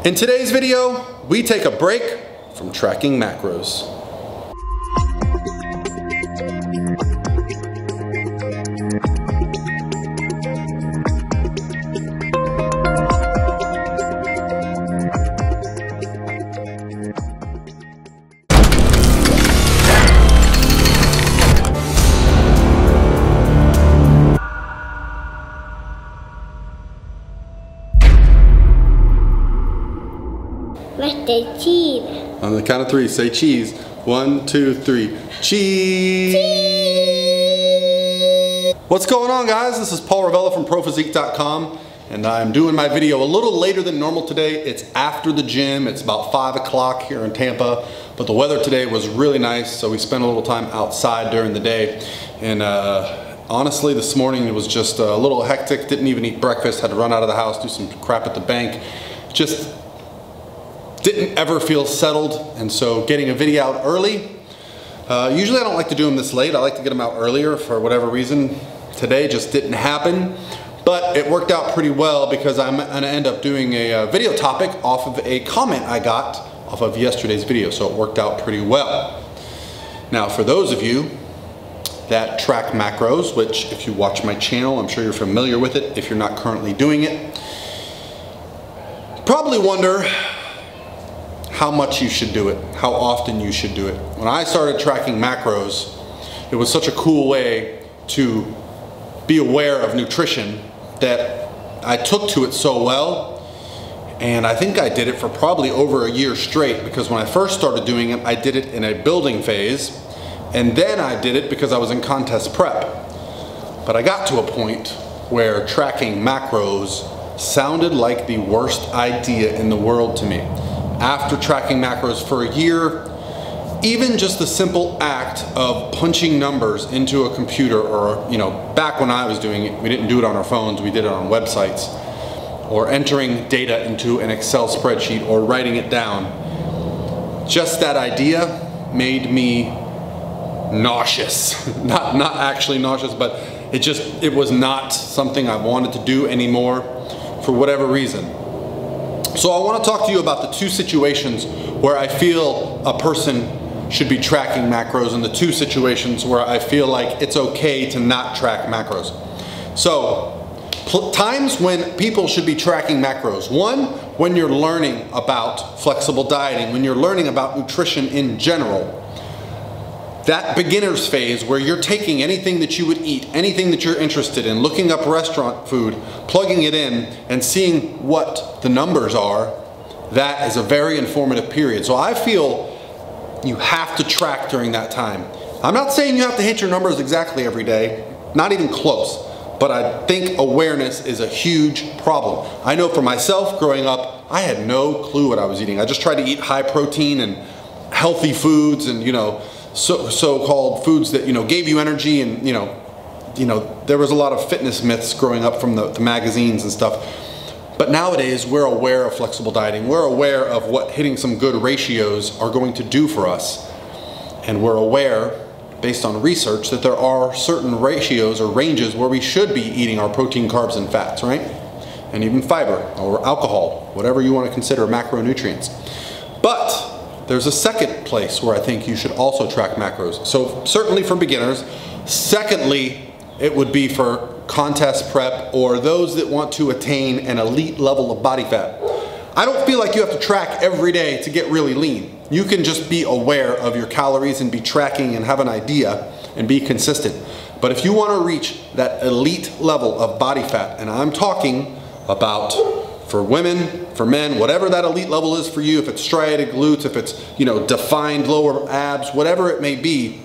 In today's video, we take a break from tracking macros. Let's say cheese. On the count of three, say cheese. 1, 2, 3. Cheese! What's going on, guys? This is Paul Revelia from ProPhysique.com, and I'm doing my video a little later than normal today. It's after the gym. It's about 5 o'clock here in Tampa, but the weather today was really nice, so we spent a little time outside during the day. And honestly, this morning it was just a little hectic. Didn't even eat breakfast. Had to run out of the house, do some crap at the bank. Just didn't ever feel settled, and so getting a video out early. Usually I don't like to do them this late. I like to get them out earlier for whatever reason. Today just didn't happen, but it worked out pretty well because I'm gonna end up doing a video topic off of a comment I got off of yesterday's video, so it worked out pretty well. Now, for those of you that track macros, which if you watch my channel, I'm sure you're familiar with it if you're not currently doing it, probably wonder how much you should do it, how often you should do it. When I started tracking macros, it was such a cool way to be aware of nutrition that I took to it so well, and I think I did it for probably over a year straight, because when I first started doing it, I did it in a building phase, and then I did it because I was in contest prep. But I got to a point where tracking macros sounded like the worst idea in the world to me. After tracking macros for a year, even just the simple act of punching numbers into a computer, or, you know, back when I was doing it, we didn't do it on our phones, we did it on websites, or entering data into an Excel spreadsheet or writing it down. Just that idea made me nauseous. Not actually nauseous, but it was not something I wanted to do anymore for whatever reason. So I want to talk to you about the two situations where I feel a person should be tracking macros, and the two situations where I feel like it's okay to not track macros. So, times when people should be tracking macros. One, when you're learning about flexible dieting, when you're learning about nutrition in general. That beginner's phase where you're taking anything that you would eat, anything that you're interested in, looking up restaurant food, plugging it in, and seeing what the numbers are, that is a very informative period. So I feel you have to track during that time. I'm not saying you have to hit your numbers exactly every day, not even close, but I think awareness is a huge problem. I know for myself, growing up, I had no clue what I was eating. I just tried to eat high protein and healthy foods, and, you know, so-called foods that, you know, gave you energy, and you know, there was a lot of fitness myths growing up from the magazines and stuff. But nowadays, we're aware of flexible dieting. We're aware of what hitting some good ratios are going to do for us. And we're aware, based on research, that there are certain ratios or ranges where we should be eating our protein, carbs, and fats, right? And even fiber or alcohol, whatever you want to consider macronutrients. But there's a second place where I think you should also track macros. So certainly for beginners. Secondly, it would be for contest prep or those that want to attain an elite level of body fat. I don't feel like you have to track every day to get really lean. You can just be aware of your calories and be tracking and have an idea and be consistent. But if you want to reach that elite level of body fat, and I'm talking about for women, for men, whatever that elite level is for you, if it's striated glutes, if it's, you know, defined lower abs, whatever it may be,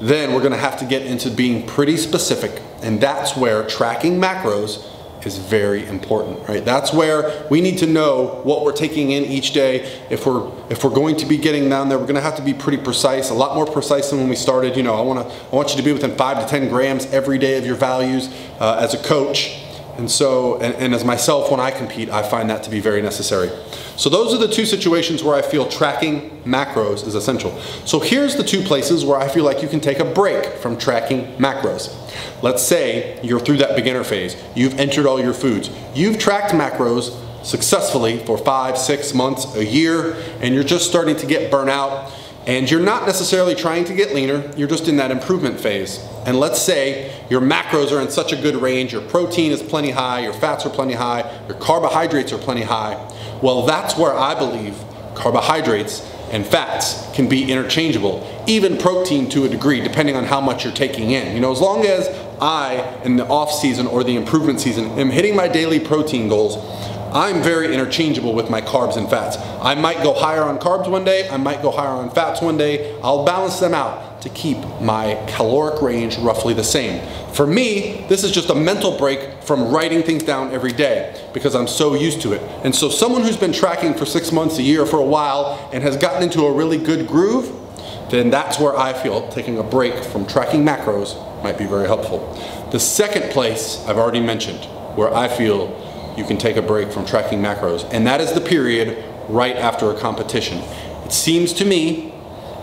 then we're gonna have to get into being pretty specific. And that's where tracking macros is very important, right? That's where we need to know what we're taking in each day. If we're going to be getting down there, we're gonna have to be pretty precise, a lot more precise than when we started. You know, I want you to be within 5 to 10 grams every day of your values as a coach. And so, and as myself, when I compete, I find that to be very necessary. So those are the two situations where I feel tracking macros is essential. So here's the two places where I feel like you can take a break from tracking macros. Let's say you're through that beginner phase. You've entered all your foods. You've tracked macros successfully for 5, 6 months, a year, and you're just starting to get burnt out, and you're not necessarily trying to get leaner, you're just in that improvement phase. And let's say your macros are in such a good range, your protein is plenty high, your fats are plenty high, your carbohydrates are plenty high. Well, that's where I believe carbohydrates and fats can be interchangeable, even protein to a degree, depending on how much you're taking in. You know, as long as I, in the off season or the improvement season, am hitting my daily protein goals, I'm very interchangeable with my carbs and fats. I might go higher on carbs one day, I might go higher on fats one day. I'll balance them out to keep my caloric range roughly the same. For me, this is just a mental break from writing things down every day because I'm so used to it. And so someone who's been tracking for 6 months, a year, for a while, and has gotten into a really good groove, then that's where I feel taking a break from tracking macros might be very helpful. The second place I've already mentioned where I feel you can take a break from tracking macros, and that is the period right after a competition. It seems to me,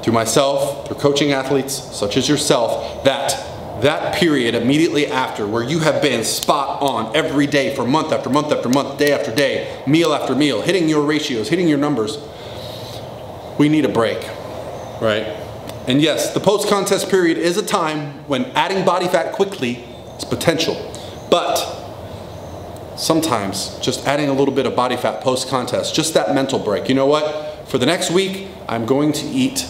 through myself, through coaching athletes such as yourself, that period immediately after, where you have been spot on every day for month after month after month, day after day, meal after meal, hitting your ratios, hitting your numbers, we need a break, right? And yes, the post-contest period is a time when adding body fat quickly is potential, but sometimes just adding a little bit of body fat post-contest, just that mental break. You know what? For the next week, I'm going to eat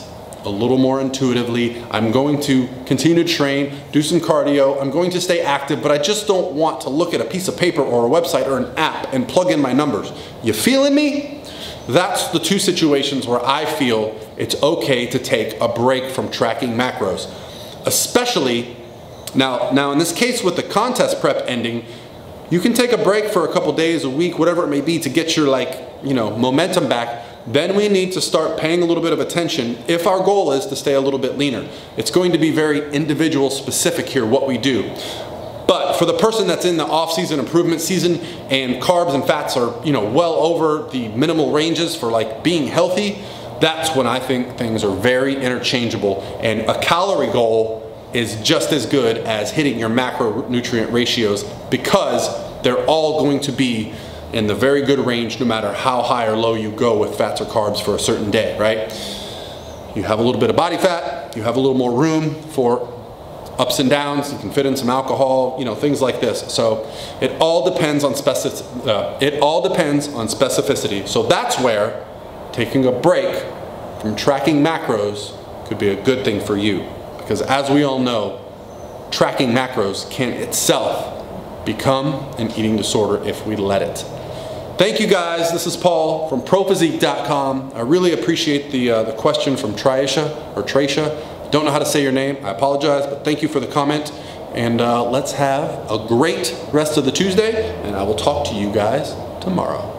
a little more intuitively. I'm going to continue to train, do some cardio. I'm going to stay active, but I just don't want to look at a piece of paper or a website or an app and plug in my numbers. You feeling me? That's the two situations where I feel it's okay to take a break from tracking macros. Especially, now in this case with the contest prep ending, you can take a break for a couple days, a week, whatever it may be, to get your momentum back. Then we need to start paying a little bit of attention if our goal is to stay a little bit leaner. It's going to be very individual specific here what we do. But for the person that's in the off-season improvement season and carbs and fats are well over the minimal ranges for being healthy, that's when I think things are very interchangeable, and a calorie goal is just as good as hitting your macronutrient ratios because they're all going to be in the very good range no matter how high or low you go with fats or carbs for a certain day, right? You have a little bit of body fat, you have a little more room for ups and downs, you can fit in some alcohol, things like this. So it all depends on specificity. So that's where taking a break from tracking macros could be a good thing for you. Because as we all know, tracking macros can itself become an eating disorder if we let it. Thank you guys. This is Paul from ProPhysique.com. I really appreciate the question from Tracia. Don't know how to say your name. I apologize, but thank you for the comment. And let's have a great rest of the Tuesday, and I will talk to you guys tomorrow.